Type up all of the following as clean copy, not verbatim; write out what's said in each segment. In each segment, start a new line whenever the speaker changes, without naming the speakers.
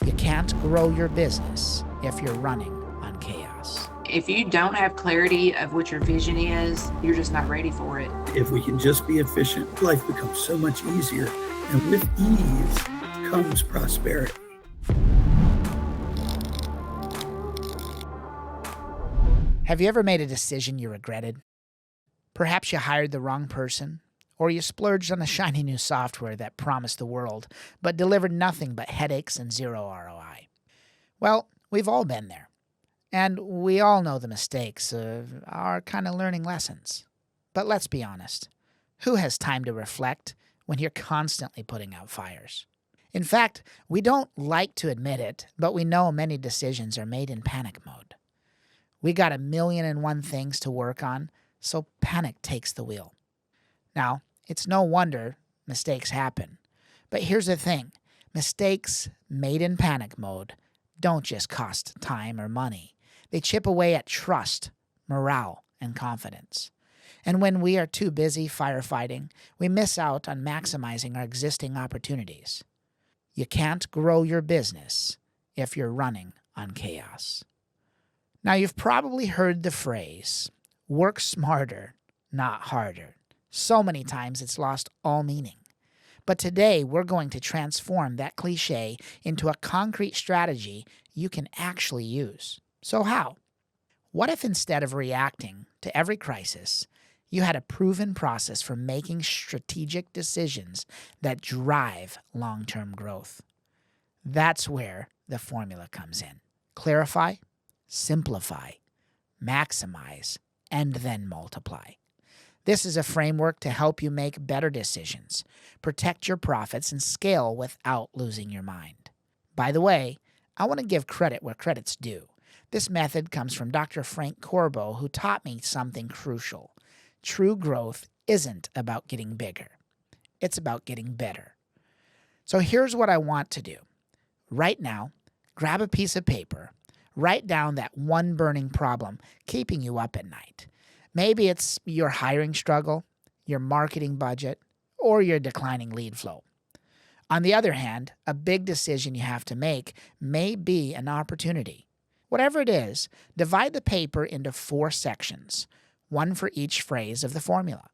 You can't grow your business if you're running on chaos.
If you don't have clarity of what your vision is, you're just not ready for it.
If we can just be efficient, life becomes so much easier. And with ease comes prosperity.
Have you ever made a decision you regretted? Perhaps you hired the wrong person, or you splurged on a shiny new software that promised the world, but delivered nothing but headaches and zero ROI. Well, we've all been there. And we all know the mistakes are kind of learning lessons. But let's be honest. Who has time to reflect when you're constantly putting out fires? In fact, we don't like to admit it, but we know many decisions are made in panic mode. We got 1,000,001 things to work on, so panic takes the wheel. Now, it's no wonder mistakes happen. But here's the thing. Mistakes made in panic mode don't just cost time or money. They chip away at trust, morale, and confidence. And when we are too busy firefighting, we miss out on maximizing our existing opportunities. You can't grow your business if you're running on chaos. Now, you've probably heard the phrase, work smarter, not harder. So many times it's lost all meaning. But today we're going to transform that cliche into a concrete strategy you can actually use. So how? What if instead of reacting to every crisis, you had a proven process for making strategic decisions that drive long-term growth? That's where the formula comes in. Clarify, simplify, maximize, and then multiply. This is a framework to help you make better decisions, protect your profits, and scale without losing your mind. By the way, I want to give credit where credit's due. This method comes from Dr. Frank Corbo, who taught me something crucial. True growth isn't about getting bigger. It's about getting better. So here's what I want to do. Right now, grab a piece of paper, write down that one burning problem keeping you up at night. Maybe it's your hiring struggle, your marketing budget, or your declining lead flow. On the other hand, a big decision you have to make may be an opportunity. Whatever it is, divide the paper into 4 sections, one for each phrase of the formula.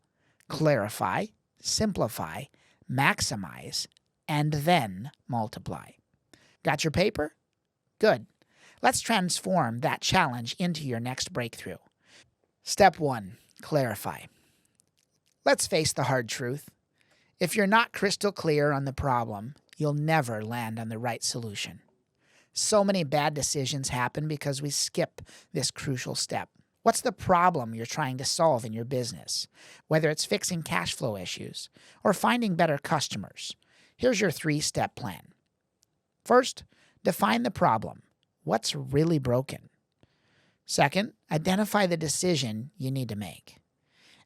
Clarify, simplify, maximize, and then multiply. Got your paper? Good. Let's transform that challenge into your next breakthrough. Step 1, clarify. Let's face the hard truth. If you're not crystal clear on the problem, you'll never land on the right solution. So many bad decisions happen because we skip this crucial step. What's the problem you're trying to solve in your business? Whether it's fixing cash flow issues or finding better customers. Here's your 3-step plan. First, define the problem. What's really broken? Second, identify the decision you need to make.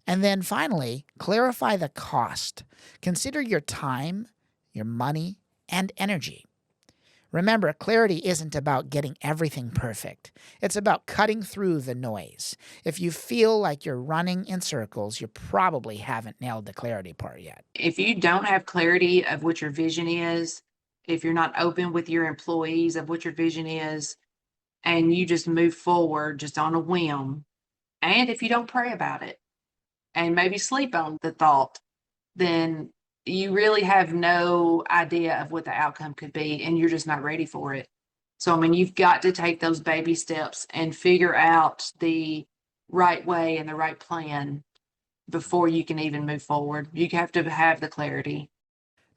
And then finally, clarify the cost. Consider your time, your money, and energy. Remember, clarity isn't about getting everything perfect. It's about cutting through the noise. If you feel like you're running in circles, you probably haven't nailed the clarity part yet.
If you don't have clarity of what your vision is, if you're not open with your employees of what your vision is, and you just move forward just on a whim, and if you don't pray about it and maybe sleep on the thought, then you really have no idea of what the outcome could be, and you're just not ready for it. So, I mean, you've got to take those baby steps and figure out the right way and the right plan before you can even move forward. You have to have the clarity.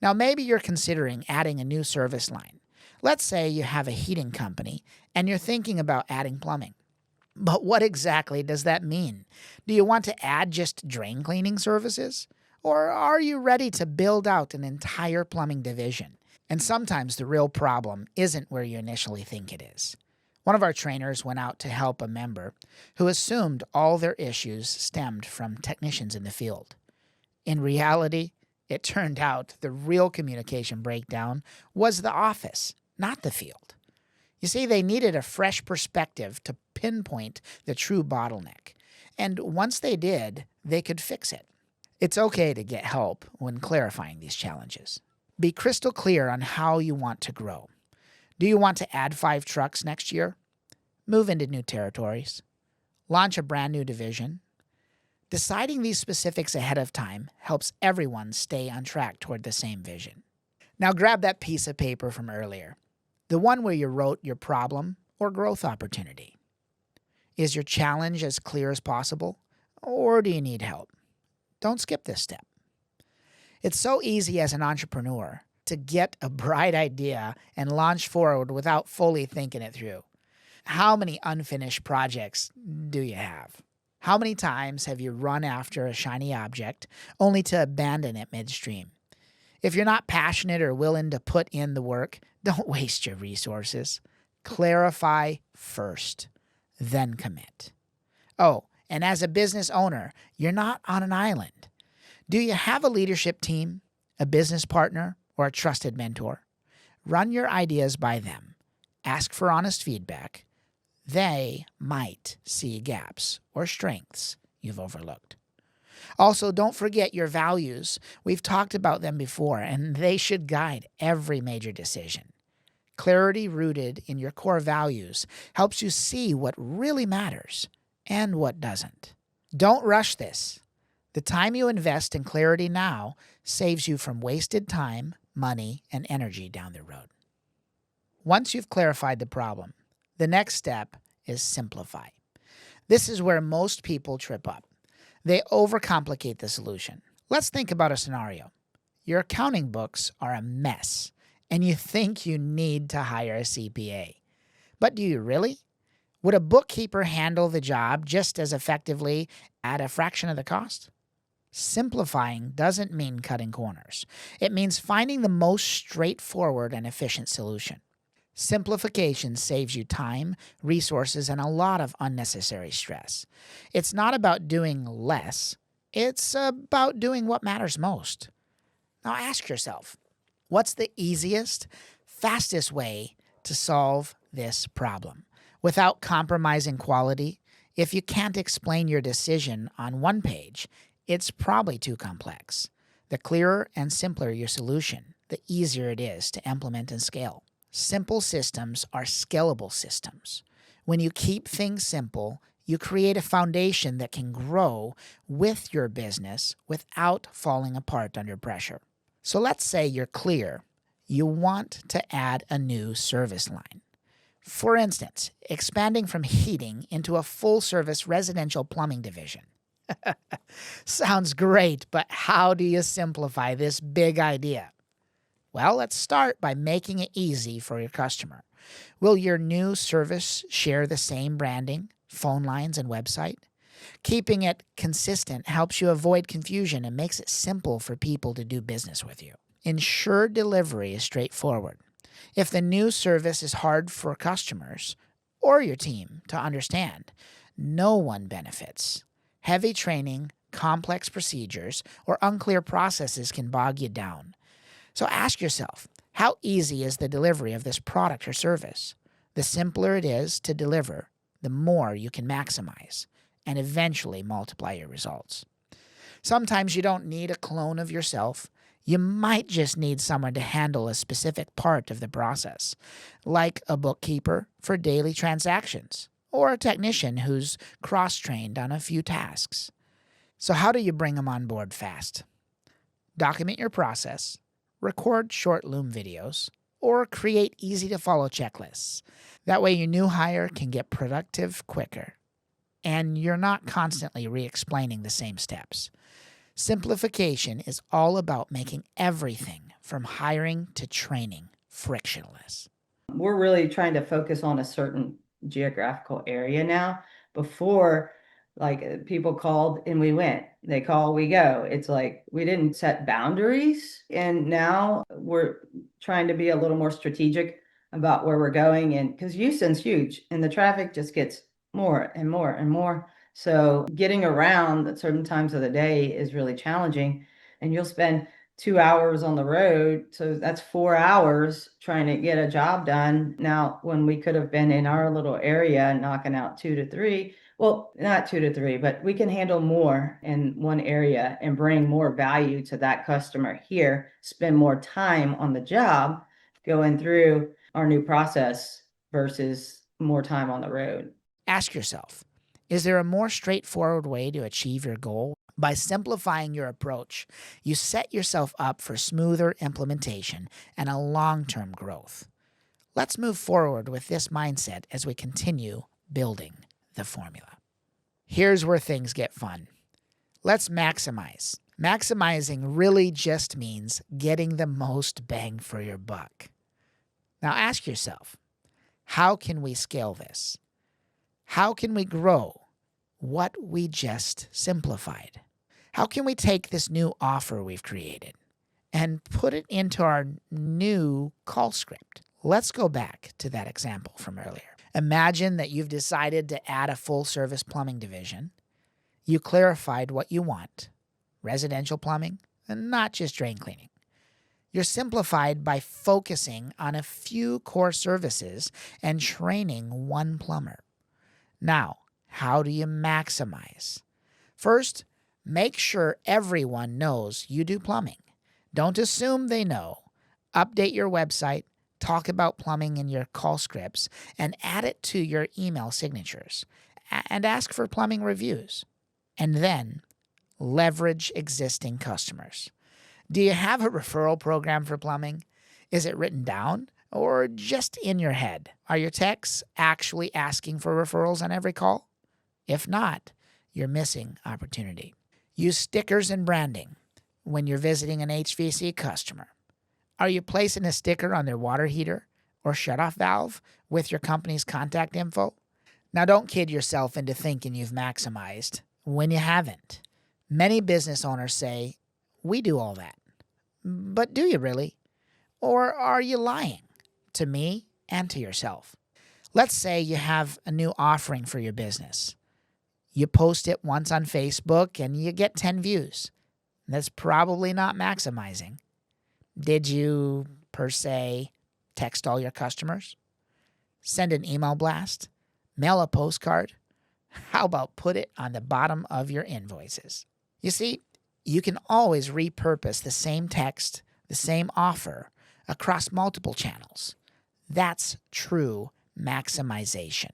Now, maybe you're considering adding a new service line. Let's say you have a heating company and you're thinking about adding plumbing. But what exactly does that mean? Do you want to add just drain cleaning services? Or are you ready to build out an entire plumbing division? And sometimes the real problem isn't where you initially think it is. One of our trainers went out to help a member who assumed all their issues stemmed from technicians in the field. In reality, it turned out the real communication breakdown was the office, not the field. You see, they needed a fresh perspective to pinpoint the true bottleneck. And once they did, they could fix it. It's okay to get help when clarifying these challenges. Be crystal clear on how you want to grow. Do you want to add 5 trucks next year? Move into new territories? Launch a brand new division? Deciding these specifics ahead of time helps everyone stay on track toward the same vision. Now grab that piece of paper from earlier, the one where you wrote your problem or growth opportunity. Is your challenge as clear as possible, or do you need help? Don't skip this step. It's so easy as an entrepreneur to get a bright idea and launch forward without fully thinking it through. How many unfinished projects do you have? How many times have you run after a shiny object only to abandon it midstream? If you're not passionate or willing to put in the work, don't waste your resources. Clarify first, then commit. Oh, and as a business owner, you're not on an island. Do you have a leadership team, a business partner, or a trusted mentor? Run your ideas by them. Ask for honest feedback. They might see gaps or strengths you've overlooked. Also, don't forget your values. We've talked about them before, and they should guide every major decision. Clarity rooted in your core values helps you see what really matters and what doesn't. Don't rush this. The time you invest in clarity now saves you from wasted time, money, and energy down the road. Once you've clarified the problem, the next step is simplify. This is where most people trip up. They overcomplicate the solution. Let's think about a scenario. Your accounting books are a mess, and you think you need to hire a CPA. But do you really? Would a bookkeeper handle the job just as effectively at a fraction of the cost? Simplifying doesn't mean cutting corners. It means finding the most straightforward and efficient solution. Simplification saves you time, resources, and a lot of unnecessary stress. It's not about doing less. It's about doing what matters most. Now ask yourself, what's the easiest, fastest way to solve this problem without compromising quality? If you can't explain your decision on one page, it's probably too complex. The clearer and simpler your solution, the easier it is to implement and scale. Simple systems are scalable systems. When you keep things simple, you create a foundation that can grow with your business without falling apart under pressure. So let's say you're clear. You want to add a new service line. For instance, expanding from heating into a full-service residential plumbing division. Sounds great, but how do you simplify this big idea? Well, let's start by making it easy for your customer. Will your new service share the same branding, phone lines, and website? Keeping it consistent helps you avoid confusion and makes it simple for people to do business with you. Ensure delivery is straightforward. If the new service is hard for customers or your team to understand, no one benefits. Heavy training, complex procedures, or unclear processes can bog you down. So ask yourself, how easy is the delivery of this product or service? The simpler it is to deliver, the more you can maximize and eventually multiply your results. Sometimes you don't need a clone of yourself. You might just need someone to handle a specific part of the process, like a bookkeeper for daily transactions, or a technician who's cross-trained on a few tasks. So how do you bring them on board fast? Document your process, record short Loom videos, or create easy-to-follow checklists. That way your new hire can get productive quicker, and you're not constantly re-explaining the same steps. Simplification is all about making everything from hiring to training frictionless.
We're really trying to focus on a certain geographical area now. Before, like, people called and we went. They call, we go. It's like we didn't set boundaries. And now we're trying to be a little more strategic about where we're going. And because Houston's huge and the traffic just gets more and more and more. So getting around at certain times of the day is really challenging. And you'll spend 2 hours on the road. So that's 4 hours trying to get a job done. Now, when we could have been in our little area knocking out 2 to 3, well, not 2 to 3, but we can handle more in one area and bring more value to that customer here, spend more time on the job going through our new process versus more time on the road.
Ask yourself, is there a more straightforward way to achieve your goal? By simplifying your approach, you set yourself up for smoother implementation and a long-term growth. Let's move forward with this mindset as we continue building the formula. Here's where things get fun. Let's maximize. Maximizing really just means getting the most bang for your buck. Now ask yourself, how can we scale this? How can we grow what we just simplified? How can we take this new offer we've created and put it into our new call script? Let's go back to that example from earlier. Imagine that you've decided to add a full-service plumbing division. You clarified what you want, residential plumbing, and not just drain cleaning. You're simplified by focusing on a few core services and training one plumber. Now, how do you maximize? First, make sure everyone knows you do plumbing. Don't assume they know. Update your website, talk about plumbing in your call scripts, and add it to your email signatures. And ask for plumbing reviews. And then leverage existing customers. Do you have a referral program for plumbing? Is it written down or just in your head? Are your techs actually asking for referrals on every call? If not, you're missing opportunity. Use stickers and branding when you're visiting an HVAC customer. Are you placing a sticker on their water heater or shutoff valve with your company's contact info? Now, don't kid yourself into thinking you've maximized when you haven't. Many business owners say, we do all that. But do you really? Or are you lying to me and to yourself? Let's say you have a new offering for your business. You post it once on Facebook and you get 10 views. That's probably not maximizing. Did you, per se, text all your customers? Send an email blast? Mail a postcard? How about put it on the bottom of your invoices? You see, you can always repurpose the same text, the same offer, across multiple channels. That's true maximization.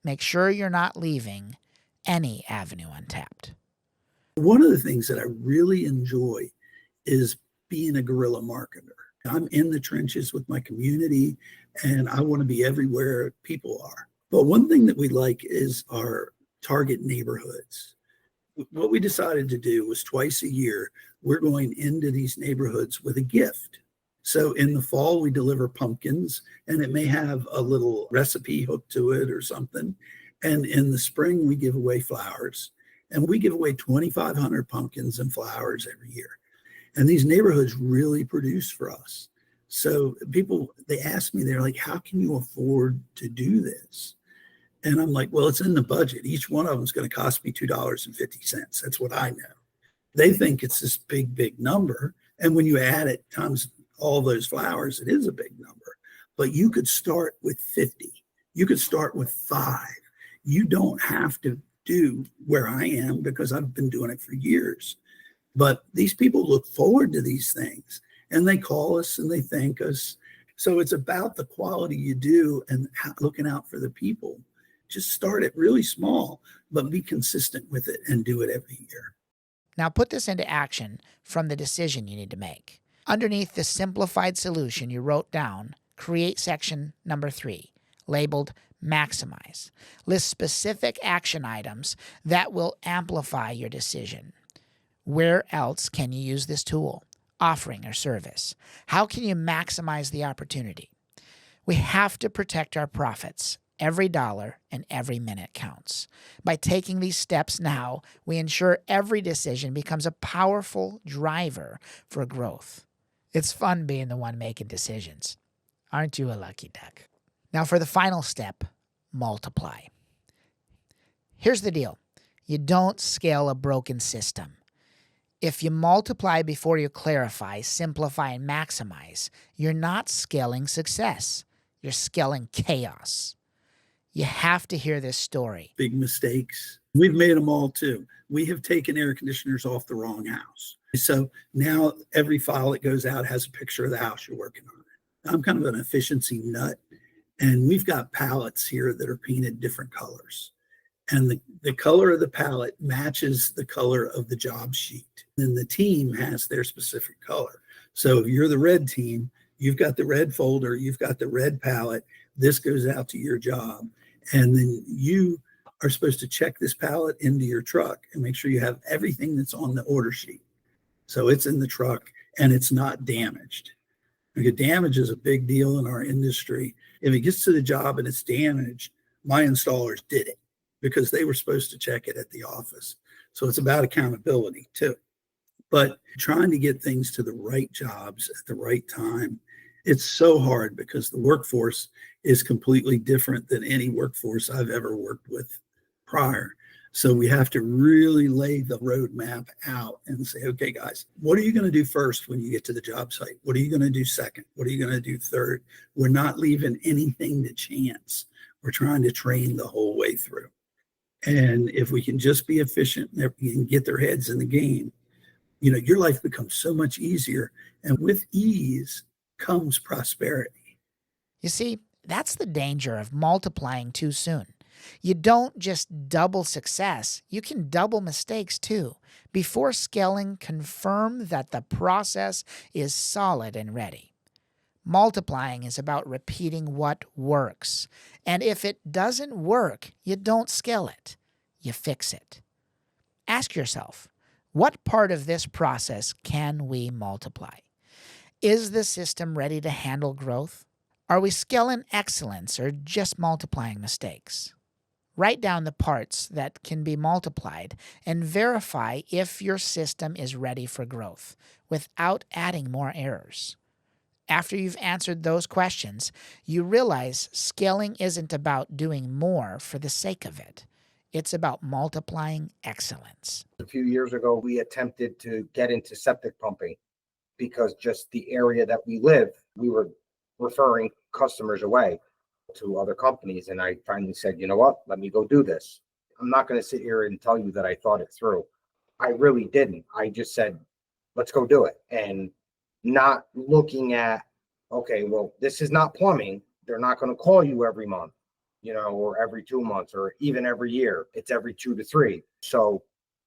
Make sure you're not leaving any avenue untapped.
One of the things that I really enjoy is being a guerrilla marketer. I'm in the trenches with my community and I want to be everywhere people are. But one thing that we like is our target neighborhoods. What we decided to do was twice a year, we're going into these neighborhoods with a gift. So in the fall, we deliver pumpkins and it may have a little recipe hooked to it or something. And in the spring, we give away flowers, and we give away 2,500 pumpkins and flowers every year. And these neighborhoods really produce for us. So people, they ask me, they're like, how can you afford to do this? And I'm like, well, it's in the budget. Each one of them is going to cost me $2.50. That's what I know. They think it's this big, big number. And when you add it times all those flowers, it is a big number. But you could start with 50. You could start with 5. You don't have to do where I am because I've been doing it for years. But these people look forward to these things and they call us and they thank us. So it's about the quality you do and looking out for the people. Just start it really small, but be consistent with it and do it every year.
Now put this into action from the decision you need to make. Underneath the simplified solution you wrote down, create section number 3, labeled Maximize. List specific action items that will amplify your decision. Where else can you use this tool, offering, or service? How can you maximize the opportunity? We have to protect our profits. Every dollar and every minute counts. By taking these steps now, we ensure every decision becomes a powerful driver for growth. It's fun being the one making decisions. Aren't you a lucky duck? Now for the final step, multiply. Here's the deal. You don't scale a broken system. If you multiply before you clarify, simplify, and maximize, you're not scaling success. You're scaling chaos. You have to hear this story.
Big mistakes. We've made them all too. We have taken air conditioners off the wrong house. So now every file that goes out has a picture of the house you're working on. I'm kind of an efficiency nut, and we've got pallets here that are painted different colors. And the color of the palette matches the color of the job sheet. Then the team has their specific color. So if you're the red team, you've got the red folder, you've got the red palette, this goes out to your job. And then you are supposed to check this pallet into your truck and make sure you have everything that's on the order sheet. So it's in the truck and it's not damaged. Because damage is a big deal in our industry. If it gets to the job and it's damaged, my installers did it because they were supposed to check it at the office. So it's about accountability too. But trying to get things to the right jobs at the right time, it's so hard because the workforce is completely different than any workforce I've ever worked with prior. So we have to really lay the roadmap out and say, okay, guys, what are you going to do first when you get to the job site? What are you going to do second? What are you going to do third? We're not leaving anything to chance. We're trying to train the whole way through. And if we can just be efficient and get their heads in the game, you know, your life becomes so much easier. And with ease comes prosperity.
You see, that's the danger of multiplying too soon. You don't just double success, you can double mistakes too. Before scaling, confirm that the process is solid and ready. Multiplying is about repeating what works. And if it doesn't work, you don't scale it, you fix it. Ask yourself, what part of this process can we multiply? Is the system ready to handle growth? Are we scaling excellence or just multiplying mistakes? Write down the parts that can be multiplied and verify if your system is ready for growth without adding more errors. After you've answered those questions, you realize scaling isn't about doing more for the sake of it. It's about multiplying excellence.
A few years ago, we attempted to get into septic pumping because just the area that we live, we were referring customers away to other companies. And I finally said, you know what, let me go do this. I'm not going to sit here and tell you that I thought it through. I really didn't. I just said, let's go do it. And not looking at, okay, well, this is not plumbing. They're not going to call you every month, you know, or every 2 months, or even every year. It's every 2 to 3. So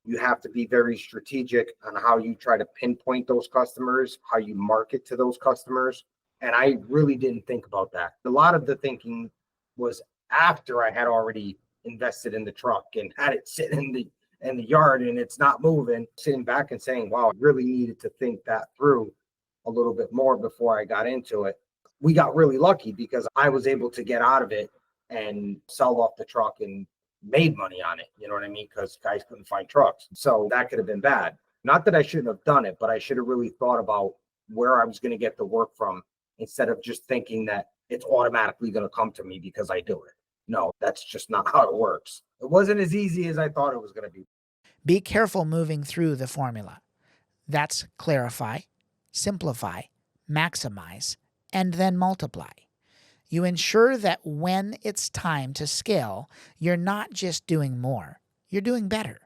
you have to be very strategic on how you try to pinpoint those customers, how you market to those customers. And I really didn't think about that. A lot of the thinking was after I had already invested in the truck and had it sitting in the yard and it's not moving, sitting back and saying, wow, I really needed to think that through a little bit more before I got into it. We got really lucky because I was able to get out of it and sell off the truck and made money on it. You know what I mean? Because guys couldn't find trucks. So that could have been bad. Not that I shouldn't have done it, but I should have really thought about where I was going to get the work from, instead of just thinking that it's automatically going to come to me because I do it. No, that's just not how it works. It wasn't as easy as I thought it was going to be.
Be careful moving through the formula. That's clarify, simplify, maximize, and then multiply. You ensure that when it's time to scale, you're not just doing more, you're doing better.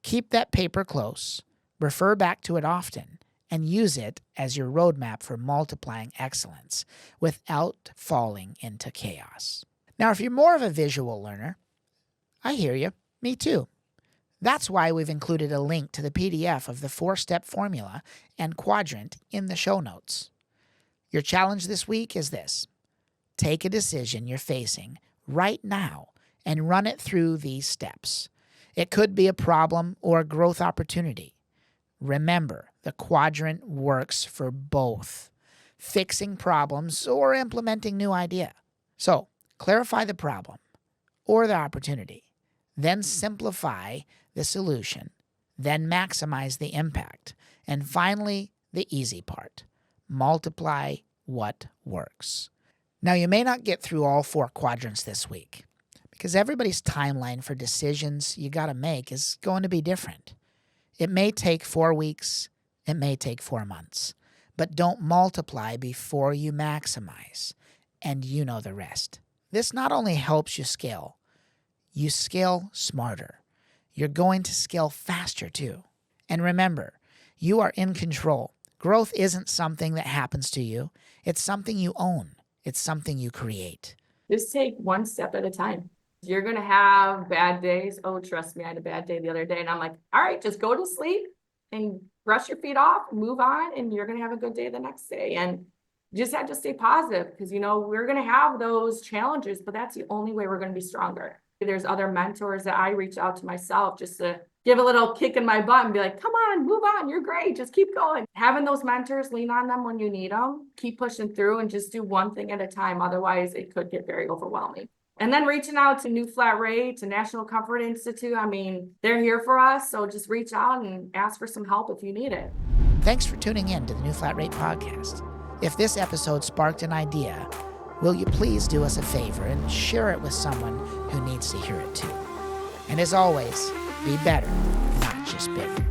Keep that paper close, refer back to it often, and use it as your roadmap for multiplying excellence without falling into chaos. Now, if you're more of a visual learner, I hear you. Me too. That's why we've included a link to the PDF of the 4-step formula and quadrant in the show notes. Your challenge this week is this. Take a decision you're facing right now and run it through these steps. It could be a problem or a growth opportunity. Remember, the quadrant works for both, fixing problems or implementing new idea. So, clarify the problem or the opportunity, then simplify the solution, then maximize the impact, and finally, the easy part, multiply what works. Now, you may not get through all 4 quadrants this week because everybody's timeline for decisions you got to make is going to be different. It may take 4 weeks, it may take 4 months, but don't multiply before you maximize, and you know the rest. This not only helps you scale smarter. You're going to scale faster too. And remember, you are in control. Growth isn't something that happens to you. It's something you own. It's something you create.
Just take one step at a time. You're going to have bad days. Oh, trust me, I had a bad day the other day. And I'm like, all right, just go to sleep and brush your feet off, move on, and you're going to have a good day the next day. And you just have to stay positive because, we're going to have those challenges, but that's the only way we're going to be stronger. There's other mentors that I reach out to myself just to give a little kick in my butt and be like, come on, move on. You're great. Just keep going. Having those mentors, lean on them when you need them, keep pushing through and just do one thing at a time. Otherwise, it could get very overwhelming. And then reaching out to New Flat Rate, to National Comfort Institute. I mean, they're here for us. So just reach out and ask for some help if you need it.
Thanks for tuning in to the New Flat Rate podcast. If this episode sparked an idea, will you please do us a favor and share it with someone who needs to hear it too? And as always, be better, not just bigger.